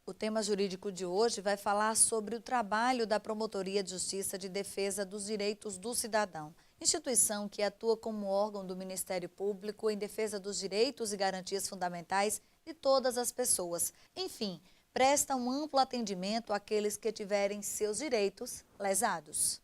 O tema jurídico de hoje vai falar sobre o trabalho da Promotoria de Justiça de Defesa dos Direitos do Cidadão, instituição que atua como órgão do Ministério Público em defesa dos direitos e garantias fundamentais de todas as pessoas. Enfim, presta um amplo atendimento àqueles que tiverem seus direitos lesados.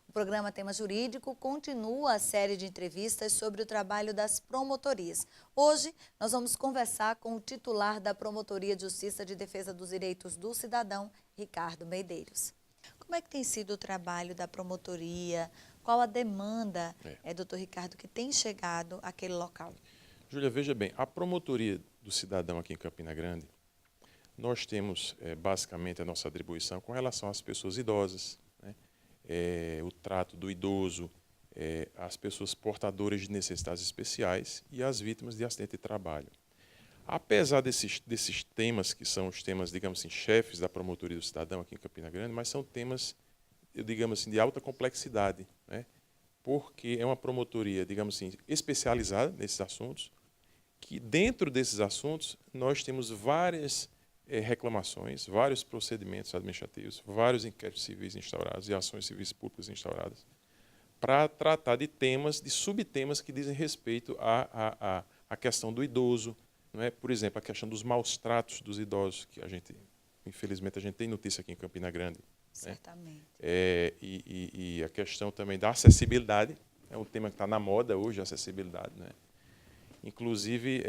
O programa Tema Jurídico continua a série de entrevistas sobre o trabalho das promotorias. Hoje, nós vamos conversar com o titular da Promotoria de Justiça de Defesa dos Direitos do Cidadão, Ricardo Medeiros. Como é que tem sido o trabalho da promotoria? Qual a demanda, doutor Ricardo, que tem chegado àquele local? Júlia, veja bem, a Promotoria do Cidadão aqui em Campina Grande, nós temos basicamente a nossa atribuição com relação às pessoas idosas, o trato do idoso, as pessoas portadoras de necessidades especiais e as vítimas de acidente de trabalho. Apesar desses temas, que são os temas, digamos assim, chefes da Promotoria do Cidadão aqui em Campina Grande, mas são temas, digamos assim, de alta complexidade, porque é uma promotoria, digamos assim, especializada nesses assuntos, que dentro desses assuntos nós temos várias reclamações, vários procedimentos administrativos, vários inquéritos civis instaurados e ações civis públicas instauradas, para tratar de temas, de subtemas que dizem respeito à questão do idoso, por exemplo, a questão dos maus tratos dos idosos, que infelizmente, a gente tem notícia aqui em Campina Grande. Certamente. E a questão também da acessibilidade, é um tema que está na moda hoje, a acessibilidade, Inclusive,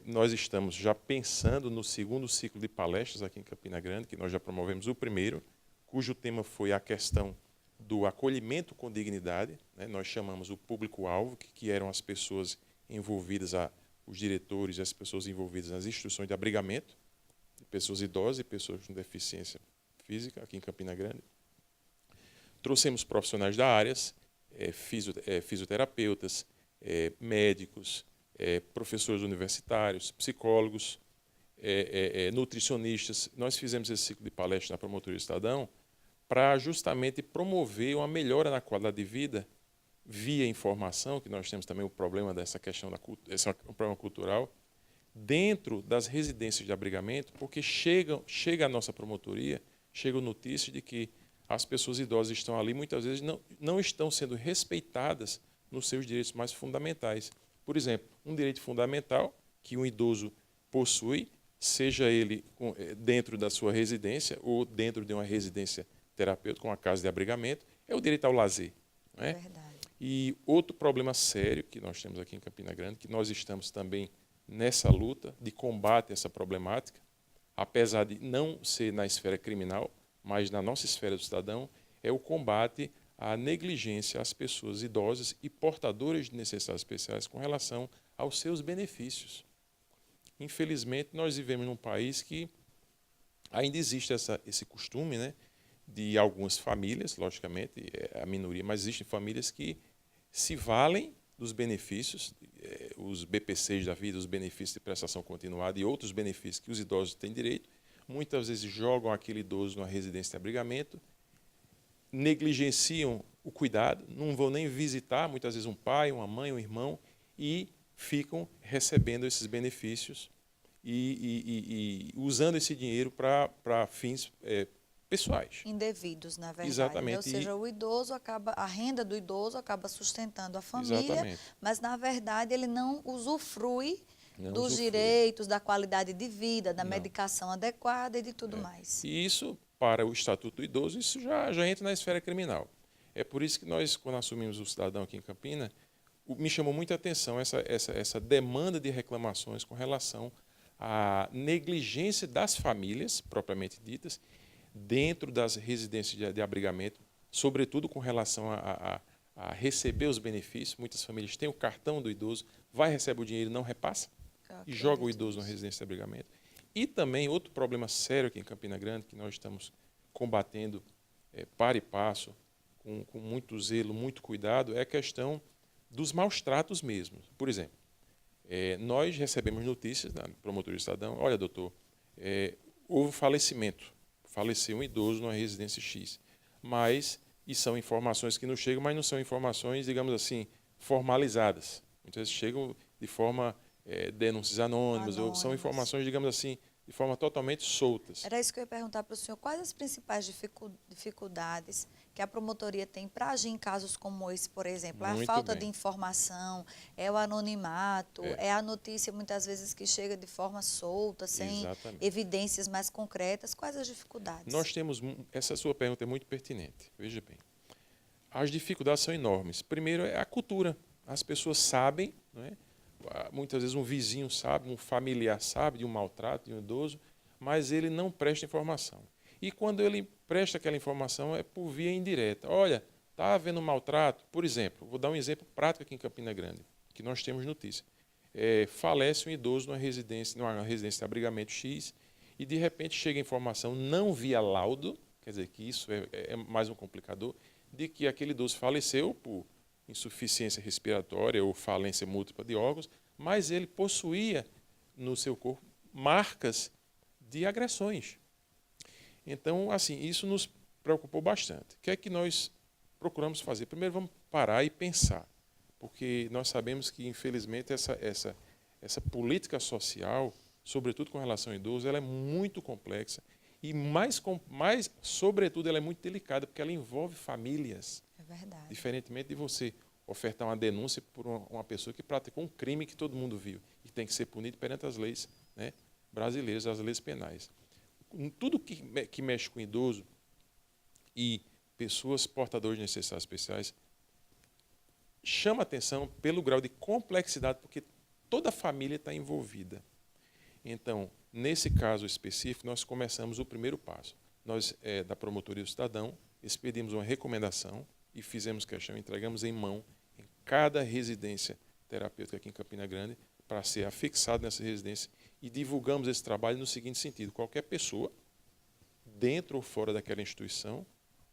nós estamos já pensando no segundo ciclo de palestras aqui em Campina Grande, que nós já promovemos o primeiro, cujo tema foi a questão do acolhimento com dignidade. Nós chamamos o público-alvo, que eram as pessoas envolvidas, os diretores e as pessoas envolvidas nas instituições de abrigamento, de pessoas idosas e pessoas com deficiência física aqui em Campina Grande. Trouxemos profissionais da área, fisioterapeutas, médicos, professores universitários, psicólogos, nutricionistas. Nós fizemos esse ciclo de palestras na Promotoria do Cidadão para justamente promover uma melhora na qualidade de vida via informação, que nós temos também o problema dessa questão esse é um problema cultural, dentro das residências de abrigamento, porque chega à nossa promotoria, chegam notícias de que as pessoas idosas estão ali, muitas vezes não estão sendo respeitadas nos seus direitos mais fundamentais. Por exemplo, um direito fundamental que um idoso possui, seja ele dentro da sua residência ou dentro de uma residência terapêutica, uma casa de abrigamento, é o direito ao lazer. É verdade. E outro problema sério que nós temos aqui em Campina Grande, que nós estamos também nessa luta de combate a essa problemática, apesar de não ser na esfera criminal, mas na nossa esfera do cidadão, é o combate à negligência às pessoas idosas e portadoras de necessidades especiais com relação aos seus benefícios. Infelizmente, nós vivemos num país que ainda existe esse costume, de algumas famílias, logicamente, é a minoria, mas existem famílias que se valem dos benefícios, os BPCs da vida, os benefícios de prestação continuada e outros benefícios que os idosos têm direito, muitas vezes jogam aquele idoso numa residência de abrigamento, negligenciam o cuidado, não vão nem visitar, muitas vezes, um pai, uma mãe, um irmão, e ficam recebendo esses benefícios e usando esse dinheiro para fins pessoais. Indevidos, na verdade. Exatamente. Ou seja, a renda do idoso acaba sustentando a família, Exatamente. mas, na verdade, ele não usufrui dos direitos, da qualidade de vida, da medicação adequada e de tudo mais. E isso, para o Estatuto do Idoso, isso já entra na esfera criminal. É por isso que nós, quando assumimos o Cidadão aqui em Campina, me chamou muita atenção essa demanda de reclamações com relação à negligência das famílias, propriamente ditas, dentro das residências de abrigamento, sobretudo com relação a receber os benefícios. Muitas famílias têm o cartão do idoso, recebe o dinheiro e não repassa, e joga o idoso na residência de abrigamento. E também outro problema sério aqui em Campina Grande, que nós estamos combatendo para e passo, com muito zelo, muito cuidado, é a questão dos maus tratos mesmo. Por exemplo, nós recebemos notícias na Promotoria do Cidadão: olha, doutor, houve falecimento, faleceu um idoso numa residência X, mas e são informações que nos chegam, mas não são informações, digamos assim, formalizadas. Muitas vezes chegam de forma denúncias anônimas, ou são informações, digamos assim, de forma totalmente soltas. Era isso que eu ia perguntar para o senhor. Quais as principais dificuldades que a promotoria tem para agir em casos como esse, por exemplo? É a Muito falta bem. de informação, é o anonimato, é a notícia muitas vezes que chega de forma solta, sem Exatamente. evidências mais concretas. Quais as dificuldades? Nós temos, essa sua pergunta é muito pertinente, veja bem. As dificuldades são enormes. Primeiro é a cultura. As pessoas sabem, não é? Muitas vezes um vizinho sabe, um familiar sabe de um maltrato de um idoso, mas ele não presta informação. E quando ele presta aquela informação é por via indireta. Olha, está havendo maltrato, por exemplo, vou dar um exemplo prático aqui em Campina Grande, que nós temos notícia. Falece um idoso numa residência de abrigamento X, e de repente chega a informação, não via laudo, quer dizer que isso é mais um complicador, de que aquele idoso faleceu por insuficiência respiratória ou falência múltipla de órgãos, mas ele possuía no seu corpo marcas de agressões. Então, assim, isso nos preocupou bastante. O que é que nós procuramos fazer? Primeiro, vamos parar e pensar, porque nós sabemos que, infelizmente, essa política social, sobretudo com relação ao idoso, ela é muito complexa e, sobretudo, ela é muito delicada, porque ela envolve famílias. É verdade. Diferentemente de você ofertar uma denúncia por uma pessoa que praticou um crime que todo mundo viu e tem que ser punido perante as leis, né, brasileiras, as leis penais. Tudo que mexe com idoso e pessoas portadoras de necessidades especiais chama atenção pelo grau de complexidade, porque toda a família está envolvida. Então, nesse caso específico, nós começamos o primeiro passo. Nós, da Promotoria do Cidadão, expedimos uma recomendação e fizemos questão, entregamos em mão em cada residência terapêutica aqui em Campina Grande para ser afixado nessa residência e divulgamos esse trabalho no seguinte sentido: qualquer pessoa, dentro ou fora daquela instituição,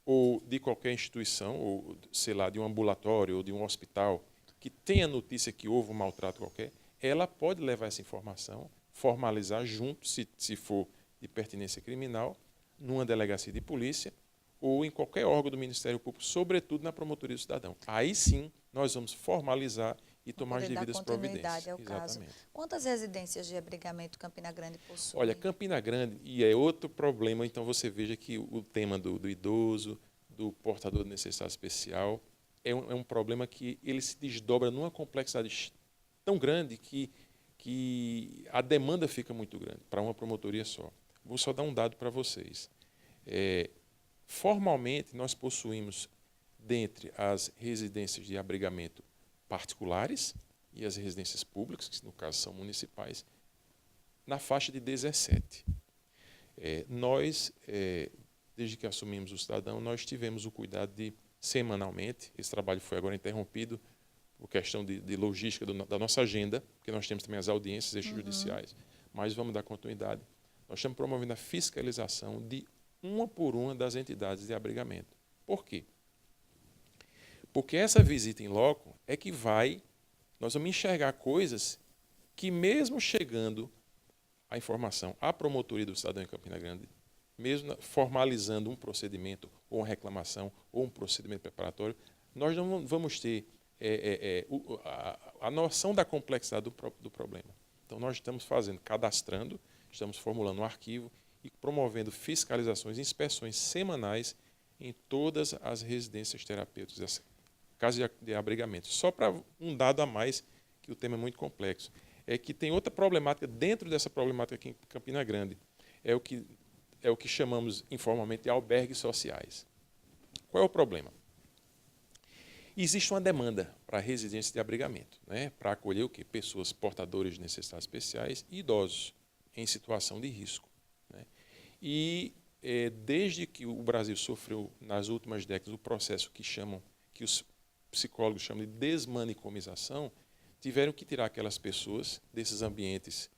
ou de qualquer instituição, ou sei lá, de um ambulatório ou de um hospital, que tenha notícia que houve um maltrato qualquer, ela pode levar essa informação, formalizar junto, se for de pertinência criminal, numa delegacia de polícia, ou em qualquer órgão do Ministério Público, sobretudo na Promotoria do Cidadão. Aí sim, nós vamos formalizar e tomar as devidas providências. Ao caso. Quantas residências de abrigamento Campina Grande possui? Olha, Campina Grande, e é outro problema, então você veja que o tema do idoso, do portador de necessidade especial, é um problema que ele se desdobra numa complexidade tão grande que a demanda fica muito grande para uma promotoria só. Vou só dar um dado para vocês. Formalmente, nós possuímos, dentre as residências de abrigamento particulares e as residências públicas, que no caso são municipais, na faixa de 17. Nós, desde que assumimos o Cidadão, nós tivemos o cuidado de, semanalmente, esse trabalho foi agora interrompido por questão de logística da nossa agenda, porque nós temos também as audiências extrajudiciais, mas vamos dar continuidade. Nós estamos promovendo a fiscalização de uma por uma das entidades de abrigamento. Por quê? Porque essa visita em loco é que nós vamos enxergar coisas que, mesmo chegando a informação à Promotoria do Cidadão em Campina Grande, mesmo formalizando um procedimento, ou uma reclamação, ou um procedimento preparatório, nós não vamos ter a noção da complexidade do problema. Então, nós estamos cadastrando, estamos formulando um arquivo e promovendo fiscalizações e inspeções semanais em todas as residências terapêuticas, casas de abrigamento. Só para um dado a mais, que o tema é muito complexo, é que tem outra problemática dentro dessa problemática aqui em Campina Grande, é o que chamamos informalmente de albergues sociais. Qual é o problema? Existe uma demanda para residência de abrigamento, né, para acolher o quê? Pessoas portadoras de necessidades especiais e idosos em situação de risco. Né? E desde que o Brasil sofreu, nas últimas décadas, o processo que os psicólogos chamam de desmanicomização, tiveram que tirar aquelas pessoas desses ambientes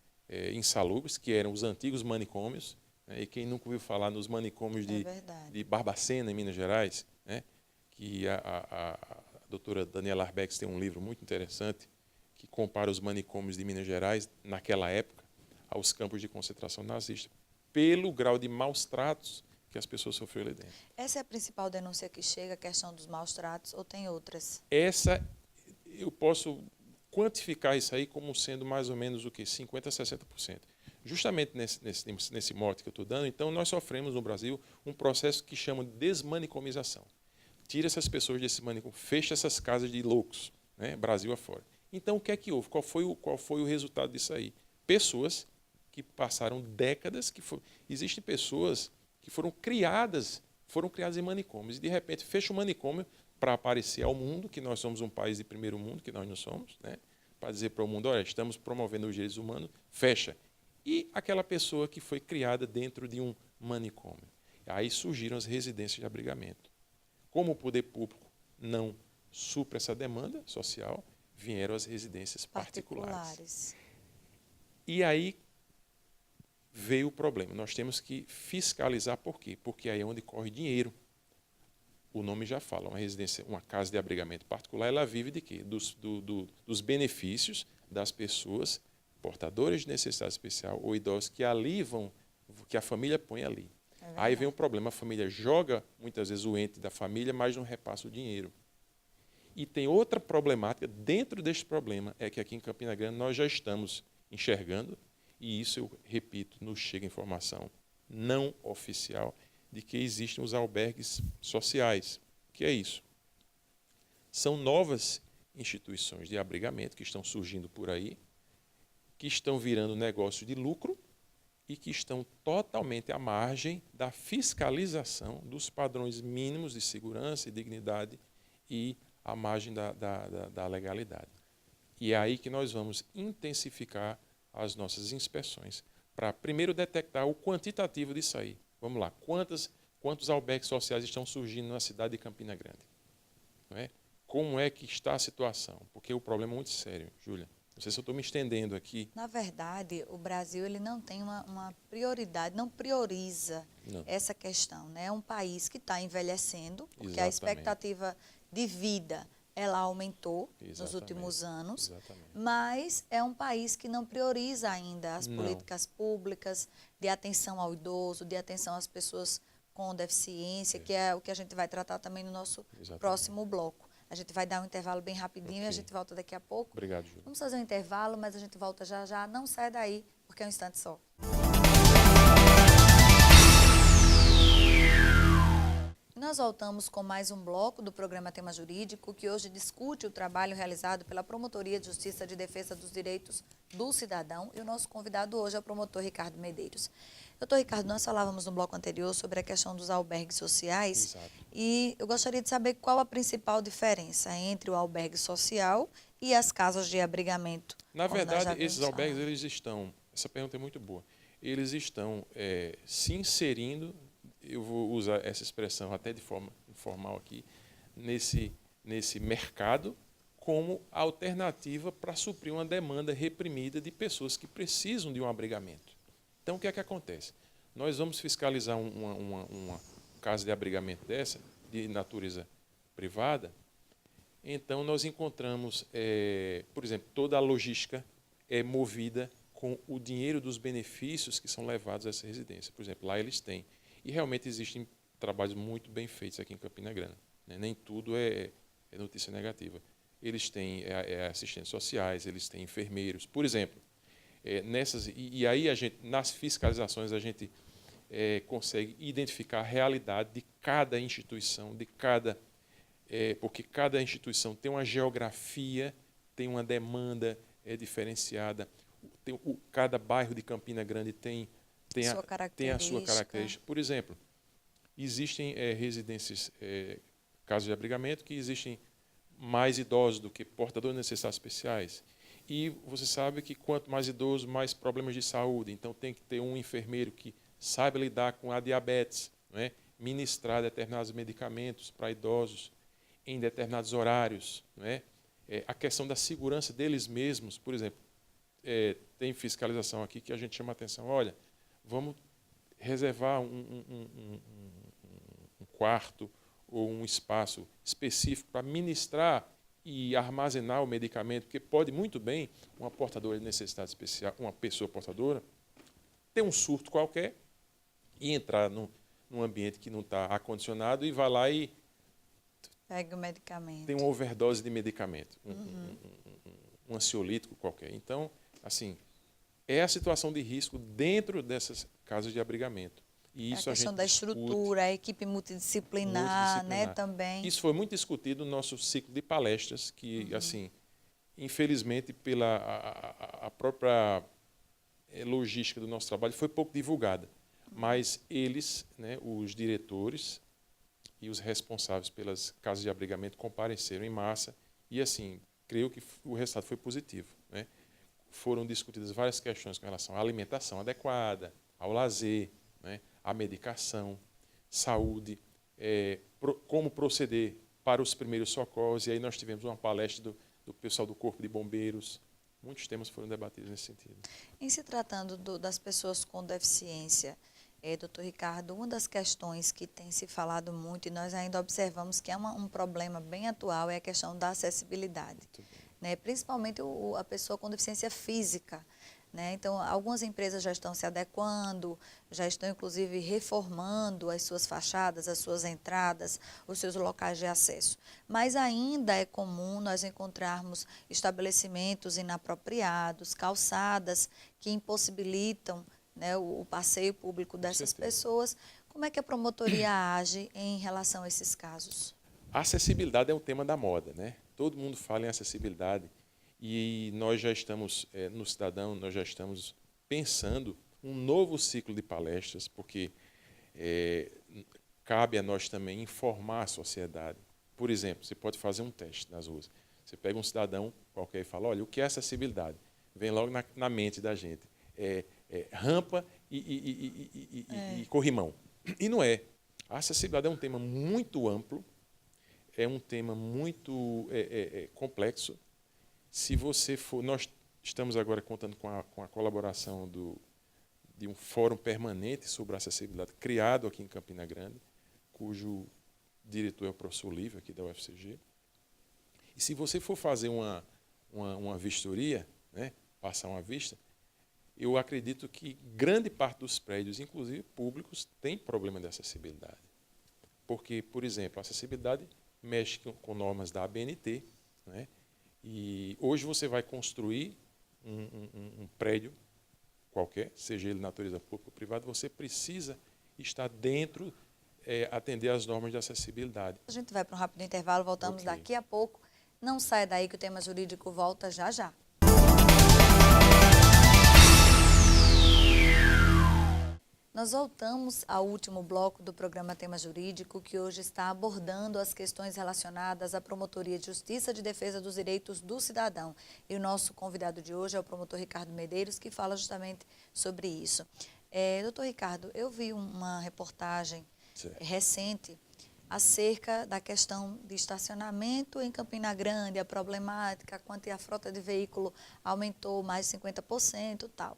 insalubres, que eram os antigos manicômios, né, e quem nunca ouviu falar nos manicômios de Barbacena, em Minas Gerais, né, que a doutora Daniela Arbex tem um livro muito interessante que compara os manicômios de Minas Gerais, naquela época, aos campos de concentração nazista, pelo grau de maus tratos que as pessoas sofreram ali dentro. Essa é a principal denúncia que chega, a questão dos maus tratos, ou tem outras? Essa, eu posso quantificar isso aí como sendo mais ou menos o que? 50% a 60%. Justamente nesse mote que eu estou dando, então nós sofremos no Brasil um processo que chama de desmanicomização. Tira essas pessoas desse manicômio, fecha essas casas de loucos, né, Brasil afora. Então, o que é que houve? Qual foi o resultado disso aí? Pessoas que passaram décadas, existem pessoas que foram criadas em manicômios, e de repente fecha o manicômio para aparecer ao mundo que nós somos um país de primeiro mundo, que nós não somos, né? Para dizer para o mundo, olha, estamos promovendo os direitos humanos, fecha. E aquela pessoa que foi criada dentro de um manicômio. Aí surgiram as residências de abrigamento. Como o poder público não supra essa demanda social, vieram as residências particulares. E aí veio o problema. Nós temos que fiscalizar por quê? Porque aí é onde corre dinheiro. O nome já fala, uma residência, uma casa de abrigamento particular, ela vive de quê? Dos benefícios das pessoas portadoras de necessidade especial ou idosos que ali vão, que a família põe ali. Aí vem o problema, a família joga muitas vezes o ente da família, mas não repassa o dinheiro. E tem outra problemática, dentro deste problema, é que aqui em Campina Grande nós já estamos enxergando, e isso eu repito, nos chega informação não oficial, de que existem os albergues sociais. O que é isso? São novas instituições de abrigamento que estão surgindo por aí, que estão virando negócio de lucro e que estão totalmente à margem da fiscalização dos padrões mínimos de segurança e dignidade e à margem da legalidade. E é aí que nós vamos intensificar as nossas inspeções para, primeiro, detectar o quantitativo disso aí. Vamos lá, quantos albergues sociais estão surgindo na cidade de Campina Grande? Não é? Como é que está a situação? Porque o problema é muito sério, Júlia. Não sei se eu estou me estendendo aqui. Na verdade, o Brasil ele não tem uma prioridade, não prioriza essa questão, né? É um país que está envelhecendo, porque a expectativa de vida ela aumentou nos últimos anos, mas é um país que não prioriza ainda as políticas públicas de atenção ao idoso, de atenção às pessoas com deficiência, que é o que a gente vai tratar também no nosso próximo bloco. A gente vai dar um intervalo bem rapidinho e a gente volta daqui a pouco. Obrigado, Júlia. Vamos fazer um intervalo, mas a gente volta já já. Não sai daí, porque é um instante só. Nós voltamos com mais um bloco do programa Tema Jurídico, que hoje discute o trabalho realizado pela Promotoria de Justiça de Defesa dos Direitos do Cidadão. E o nosso convidado hoje é o promotor Ricardo Medeiros. Doutor Ricardo, nós falávamos no bloco anterior sobre a questão dos albergues sociais. Exato. E eu gostaria de saber qual a principal diferença entre o albergue social e as casas de abrigamento. Na verdade, esses albergues, eles estão, essa pergunta é muito boa, eles estão se inserindo, eu vou usar essa expressão até de forma informal aqui, nesse mercado como alternativa para suprir uma demanda reprimida de pessoas que precisam de um abrigamento. Então, o que é que acontece? Nós vamos fiscalizar uma casa de abrigamento dessa, de natureza privada, então nós encontramos, por exemplo, toda a logística é movida com o dinheiro dos benefícios que são levados a essa residência. Por exemplo, lá eles têm. E realmente existem trabalhos muito bem feitos aqui em Campina Grande, né? Nem tudo é notícia negativa. Eles têm assistentes sociais, eles têm enfermeiros. Por exemplo, e aí nas fiscalizações a gente consegue identificar a realidade de cada instituição, porque cada instituição tem uma geografia, tem uma demanda diferenciada. Cada bairro de Campina Grande tem a sua característica. Por exemplo, existem residências, casos de abrigamento, que existem mais idosos do que portadores de necessidades especiais. E você sabe que quanto mais idoso, mais problemas de saúde. Então tem que ter um enfermeiro que saiba lidar com a diabetes, não é? Ministrar determinados medicamentos para idosos em determinados horários. Não é? A questão da segurança deles mesmos, por exemplo, tem fiscalização aqui que a gente chama a atenção. Olha, vamos reservar um quarto ou um espaço específico para ministrar e armazenar o medicamento, porque pode muito bem uma portadora de necessidade especial, uma pessoa portadora, ter um surto qualquer e entrar num ambiente que não está acondicionado e vai lá e Pega o medicamento. tem uma overdose de medicamento, um ansiolítico qualquer. Então, assim, é a situação de risco dentro dessas casas de abrigamento. E isso a questão gente da discute, estrutura, a equipe multidisciplinar, né, também. Isso foi muito discutido no nosso ciclo de palestras, que, assim, infelizmente, pela a própria logística do nosso trabalho, foi pouco divulgada. Mas eles, né, os diretores e os responsáveis pelas casas de abrigamento compareceram em massa e, assim, creio que o resultado foi positivo, né? Foram discutidas várias questões com relação à alimentação adequada, ao lazer, né, à medicação, saúde, como proceder para os primeiros socorros. E aí nós tivemos uma palestra do pessoal do Corpo de Bombeiros. Muitos temas foram debatidos nesse sentido. Em se tratando das pessoas com deficiência, doutor Ricardo, uma das questões que tem se falado muito e nós ainda observamos que é um problema bem atual é a questão da acessibilidade, né? Principalmente a pessoa com deficiência física, né? Então, algumas empresas já estão se adequando, já estão inclusive reformando as suas fachadas, as suas entradas, os seus locais de acesso. Mas ainda é comum nós encontrarmos estabelecimentos inapropriados, calçadas que impossibilitam, né, o passeio público dessas pessoas. Como é que a promotoria age em relação a esses casos? A acessibilidade é um tema da moda, né? Todo mundo fala em acessibilidade e nós já estamos, no Cidadão, nós já estamos pensando um novo ciclo de palestras, porque cabe a nós também informar a sociedade. Por exemplo, você pode fazer um teste nas ruas. Você pega um cidadão qualquer e fala, olha, o que é acessibilidade? Vem logo na mente da gente. Rampa e corrimão. E não é. A acessibilidade é um tema muito amplo, é um tema muito complexo. Se você for, nós estamos agora contando com a colaboração de um fórum permanente sobre acessibilidade, criado aqui em Campina Grande, cujo diretor é o professor Lívio, aqui da UFCG. E se você for fazer uma vistoria, né, passar uma vista, eu acredito que grande parte dos prédios, inclusive públicos, tem problema de acessibilidade. Porque, por exemplo, a acessibilidade mexe com normas da ABNT, né? E hoje você vai construir um prédio qualquer, seja ele de natureza pública ou privada, você precisa estar dentro, atender às normas de acessibilidade. A gente vai para um rápido intervalo, voltamos daqui a pouco. Não saia daí que o tema jurídico volta já já. Nós voltamos ao último bloco do programa Tema Jurídico, que hoje está abordando as questões relacionadas à Promotoria de Justiça de Defesa dos Direitos do Cidadão. E o nosso convidado de hoje é o promotor Ricardo Medeiros, que fala justamente sobre isso. Doutor Ricardo, eu vi uma reportagem recente acerca da questão de estacionamento em Campina Grande, a problemática, quanto a frota de veículo aumentou mais de 50% e tal.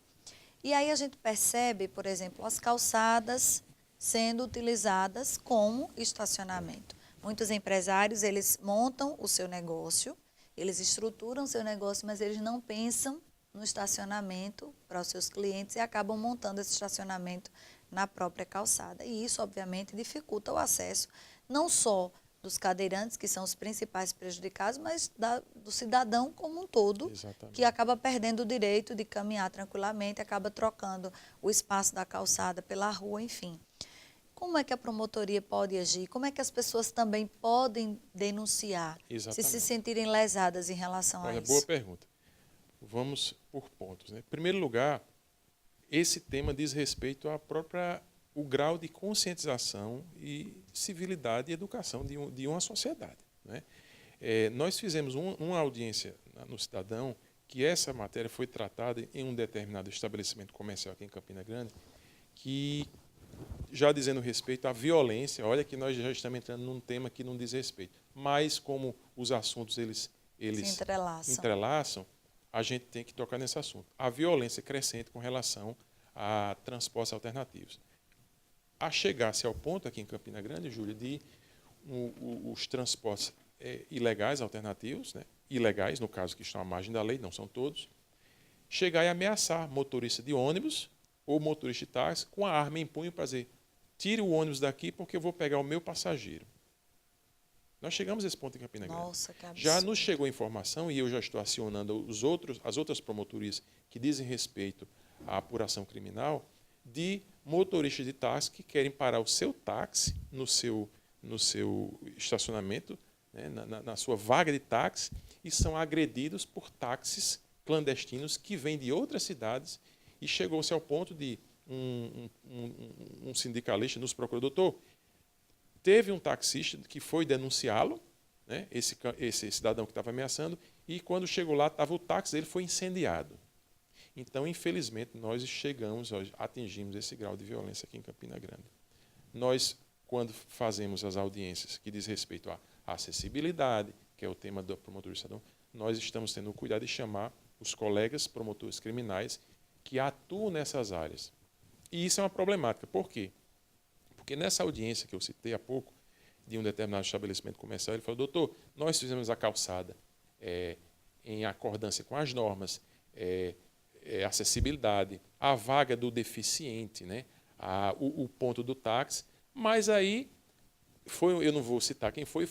E aí a gente percebe, por exemplo, as calçadas sendo utilizadas como estacionamento. Muitos empresários, eles montam o seu negócio, eles estruturam o seu negócio, mas eles não pensam no estacionamento para os seus clientes e acabam montando esse estacionamento na própria calçada. E isso, obviamente, dificulta o acesso, não só dos cadeirantes, que são os principais prejudicados, mas do cidadão como um todo, que acaba perdendo o direito de caminhar tranquilamente, acaba trocando o espaço da calçada pela rua, enfim. Como é que a promotoria pode agir? Como é que as pessoas também podem denunciar, se sentirem lesadas em relação a isso? Boa pergunta. Vamos por pontos, né? Em primeiro lugar, esse tema diz respeito o grau de conscientização e civilidade e educação de uma sociedade, né? Nós fizemos uma audiência no Cidadão, que essa matéria foi tratada em um determinado estabelecimento comercial aqui em Campina Grande, que, já dizendo respeito à violência, olha que nós já estamos entrando num tema que não diz respeito, mas como os assuntos eles se entrelaçam, a gente tem que tocar nesse assunto. A violência crescente com relação a transportes alternativos. A chegar-se ao ponto aqui em Campina Grande, Júlia, de os transportes ilegais alternativos, né, ilegais, no caso que estão à margem da lei, não são todos, chegar e ameaçar motorista de ônibus ou motorista de táxi com a arma em punho para dizer, tire o ônibus daqui porque eu vou pegar o meu passageiro. Nós chegamos a esse ponto em Campina Grande. Nossa, que absurdo. Já nos chegou a informação, e eu já estou acionando as outras promotorias que dizem respeito à apuração criminal, de motoristas de táxi que querem parar o seu táxi no seu estacionamento, né, na sua vaga de táxi, e são agredidos por táxis clandestinos que vêm de outras cidades, e chegou-se ao ponto de um sindicalista nos procurou: doutor, teve um taxista que foi denunciá-lo, né, esse cidadão que estava ameaçando, e quando chegou lá, o táxi dele foi incendiado. Então, infelizmente, nós atingimos esse grau de violência aqui em Campina Grande. Nós, quando fazemos as audiências que diz respeito à acessibilidade, que é o tema da promotoria cidadão, nós estamos tendo o cuidado de chamar os colegas promotores criminais que atuam nessas áreas. E isso é uma problemática. Por quê? Porque nessa audiência que eu citei há pouco, de um determinado estabelecimento comercial, ele falou: doutor, nós fizemos a calçada em acordância com as normas, acessibilidade, a vaga do deficiente, né, o ponto do táxi, mas aí, eu não vou citar quem foi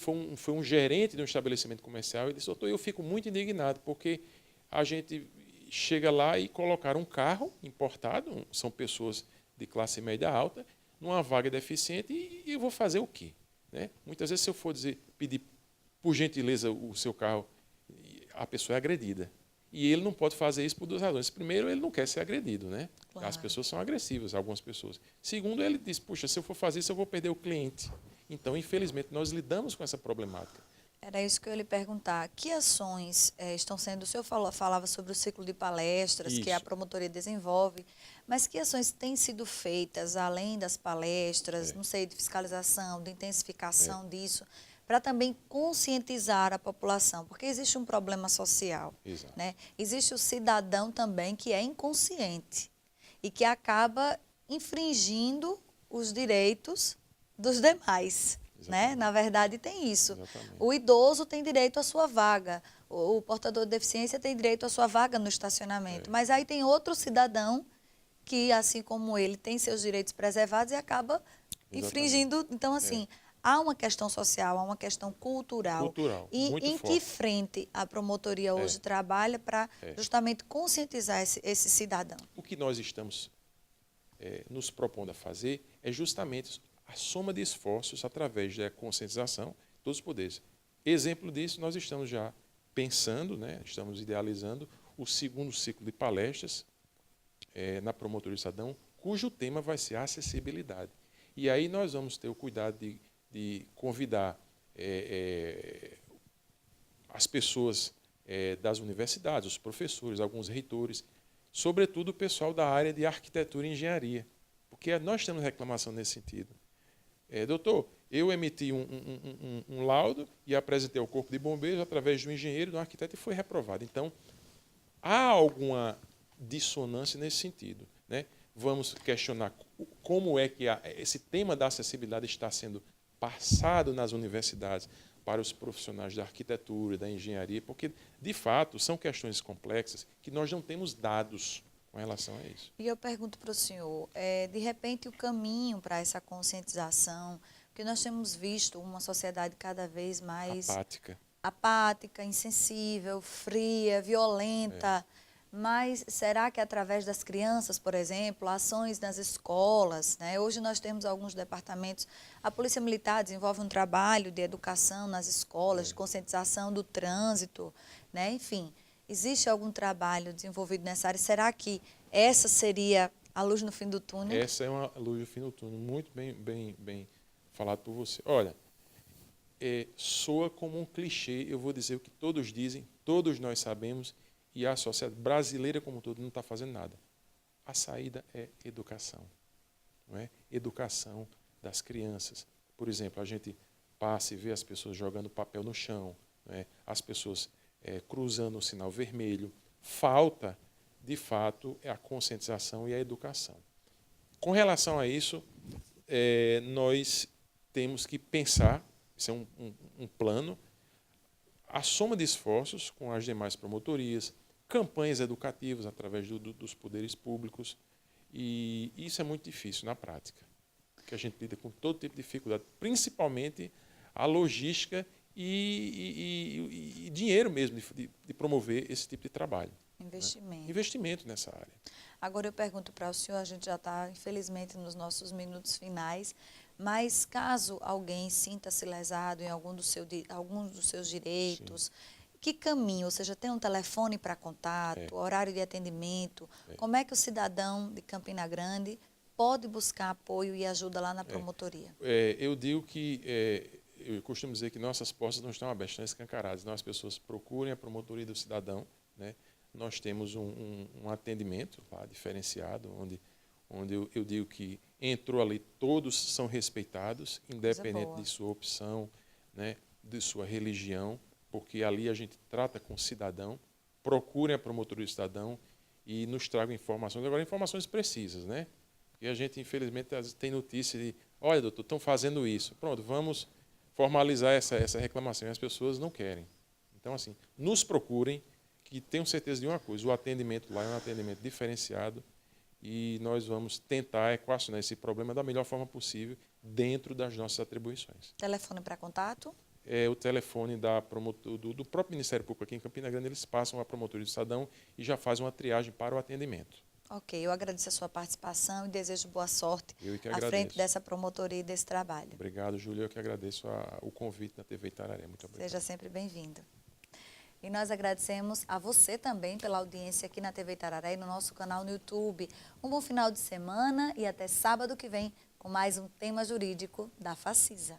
um gerente de um estabelecimento comercial, e disse: doutor, eu fico muito indignado, porque a gente chega lá e colocar um carro importado, são pessoas de classe média alta, numa vaga deficiente, e eu vou fazer o quê? Né? Muitas vezes, se eu for pedir, por gentileza, o seu carro, a pessoa é agredida. E ele não pode fazer isso por duas razões. Primeiro, ele não quer ser agredido, né? Claro. As pessoas são agressivas, algumas pessoas. Segundo, ele diz: puxa, se eu for fazer isso, eu vou perder o cliente. Então, infelizmente, nós lidamos com essa problemática. Era isso que eu ia lhe perguntar. Que ações estão sendo... O senhor falava sobre o ciclo de palestras que a promotoria desenvolve, mas que ações têm sido feitas, além das palestras, não sei, de fiscalização, de intensificação disso, para também conscientizar a população? Porque existe um problema social. Exato. Né? Existe o cidadão também que é inconsciente e que acaba infringindo os direitos dos demais. Né? Na verdade, tem isso. Exatamente. O idoso tem direito à sua vaga, o portador de deficiência tem direito à sua vaga no estacionamento. Mas aí tem outro cidadão que, assim como ele, tem seus direitos preservados e acaba infringindo. Então, assim, há uma questão social, há uma questão cultural. E muito em forte. que frente a promotoria hoje trabalha para justamente conscientizar esse cidadão? O que nós estamos nos propondo a fazer é justamente a soma de esforços através da conscientização de todos os poderes. Exemplo disso, nós estamos já pensando, né, estamos idealizando o segundo ciclo de palestras na Promotoria Cidadão, cujo tema vai ser a acessibilidade. E aí nós vamos ter o cuidado de convidar as pessoas das universidades, os professores, alguns reitores, sobretudo o pessoal da área de arquitetura e engenharia, porque nós temos reclamação nesse sentido. Doutor, eu emiti um laudo e apresentei ao Corpo de Bombeiros através de um engenheiro, de um arquiteto, e foi reprovado. Então, há alguma dissonância nesse sentido. Né? Vamos questionar como é que esse tema da acessibilidade está sendo passado nas universidades para os profissionais da arquitetura, da engenharia, porque, de fato, são questões complexas que nós não temos dados com relação a isso. E eu pergunto para o senhor, de repente, o caminho para essa conscientização, porque nós temos visto uma sociedade cada vez mais apática, insensível, fria, violenta, mas será que através das crianças, por exemplo, ações nas escolas, né? Hoje nós temos alguns departamentos, a Polícia Militar desenvolve um trabalho de educação nas escolas, de conscientização do trânsito, né? Enfim, existe algum trabalho desenvolvido nessa área? Será que essa seria a luz no fim do túnel? Essa é uma luz no fim do túnel, muito bem falado por você. Olha, soa como um clichê, eu vou dizer o que todos dizem, todos nós sabemos, e a sociedade brasileira como um todo não está fazendo nada. A saída é educação. Não é? Educação das crianças. Por exemplo, a gente passa e vê as pessoas jogando papel no chão, não é? As pessoas cruzando o sinal vermelho. Falta, de fato, a conscientização e a educação. Com relação a isso, nós temos que pensar, isso é um plano, a soma de esforços com as demais promotorias, campanhas educativas através dos poderes públicos, e isso é muito difícil na prática. porque a gente lida com todo tipo de dificuldade, principalmente a logística e dinheiro mesmo de promover esse tipo de trabalho. Investimento. Né? Investimento nessa área. Agora eu pergunto para o senhor, a gente já está, infelizmente, nos nossos minutos finais, mas caso alguém sinta-se lesado em alguns dos seus direitos, que caminho, ou seja, tem um telefone para contato, horário de atendimento, como é que o cidadão de Campina Grande pode buscar apoio e ajuda lá na promotoria? Eu digo que, eu costumo dizer que nossas portas não estão abertas, estão escancaradas. Então, as pessoas procurem a promotoria do cidadão, né? Nós temos um atendimento lá, diferenciado, onde eu digo que entrou ali, todos são respeitados, independente de sua opção, né, de sua religião, porque ali a gente trata com o cidadão, procurem a promotoria do cidadão e nos tragam informações, agora informações precisas, né? Porque a gente, infelizmente, tem notícia de, olha, doutor, estão fazendo isso. Pronto, vamos formalizar essa reclamação. E as pessoas não querem. Então, assim, nos procurem, que tenham certeza de uma coisa, o atendimento lá é um atendimento diferenciado e nós vamos tentar equacionar esse problema da melhor forma possível dentro das nossas atribuições. Telefone para contato? É o telefone do próprio Ministério Público aqui em Campina Grande, eles passam a promotoria do cidadão e já fazem uma triagem para o atendimento. Ok, eu agradeço a sua participação e desejo boa sorte à frente dessa promotoria e desse trabalho. Obrigado, Júlia. Eu que agradeço o convite da TV Itararé. Muito obrigado. Seja sempre bem-vindo. E nós agradecemos a você também pela audiência aqui na TV Itararé e no nosso canal no YouTube. Um bom final de semana e até sábado que vem com mais um tema jurídico da Facisa.